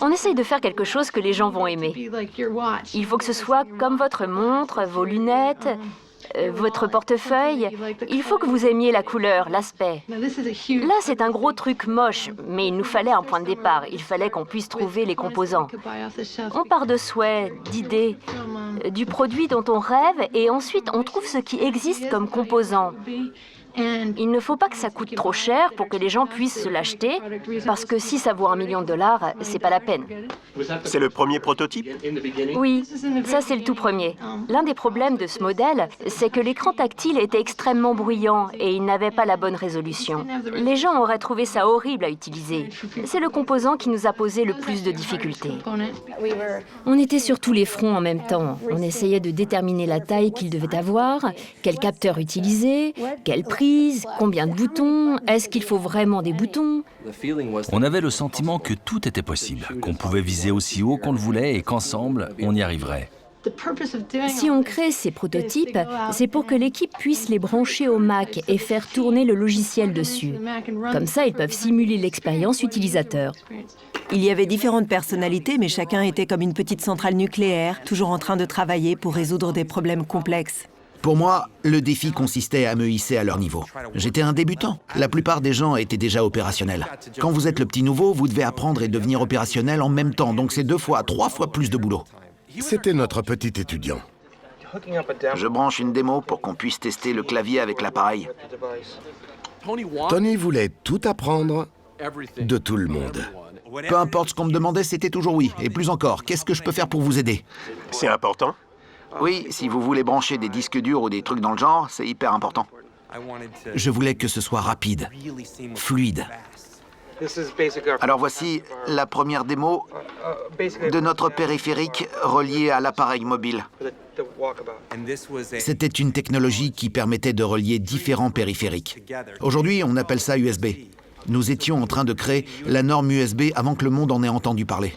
On essaye de faire quelque chose que les gens vont aimer. Il faut que ce soit comme votre montre, vos lunettes, votre portefeuille. Il faut que vous aimiez la couleur, l'aspect. Là, c'est un gros truc moche, mais il nous fallait un point de départ. Il fallait qu'on puisse trouver les composants. On part de souhaits, d'idées, du produit dont on rêve, et ensuite on trouve ce qui existe comme composant. Il ne faut pas que ça coûte trop cher pour que les gens puissent se l'acheter, parce que si ça vaut $1 million, c'est pas la peine. C'est le premier prototype? Oui, ça c'est le tout premier. L'un des problèmes de ce modèle, c'est que l'écran tactile était extrêmement bruyant et il n'avait pas la bonne résolution. Les gens auraient trouvé ça horrible à utiliser. C'est le composant qui nous a posé le plus de difficultés. On était sur tous les fronts en même temps. On essayait de déterminer la taille qu'il devait avoir, quel capteur utiliser, quelle prise, combien de boutons, est-ce qu'il faut vraiment des boutons? On avait le sentiment que tout était possible, qu'on pouvait viser aussi haut qu'on le voulait et qu'ensemble, on y arriverait. Si on crée ces prototypes, c'est pour que l'équipe puisse les brancher au Mac et faire tourner le logiciel dessus. Comme ça, ils peuvent simuler l'expérience utilisateur. Il y avait différentes personnalités, mais chacun était comme une petite centrale nucléaire, toujours en train de travailler pour résoudre des problèmes complexes. Pour moi, le défi consistait à me hisser à leur niveau. J'étais un débutant. La plupart des gens étaient déjà opérationnels. Quand vous êtes le petit nouveau, vous devez apprendre et devenir opérationnel en même temps, donc c'est 2 fois, 3 fois plus de boulot. C'était notre petit étudiant. Je branche une démo pour qu'on puisse tester le clavier avec l'appareil. Tony voulait tout apprendre de tout le monde. Peu importe ce qu'on me demandait, c'était toujours oui. Et plus encore, qu'est-ce que je peux faire pour vous aider? C'est important? Oui, si vous voulez brancher des disques durs ou des trucs dans le genre, c'est hyper important. Je voulais que ce soit rapide, fluide. Alors voici la première démo de notre périphérique relié à l'appareil mobile. C'était une technologie qui permettait de relier différents périphériques. Aujourd'hui, on appelle ça USB. Nous étions en train de créer la norme USB avant que le monde en ait entendu parler.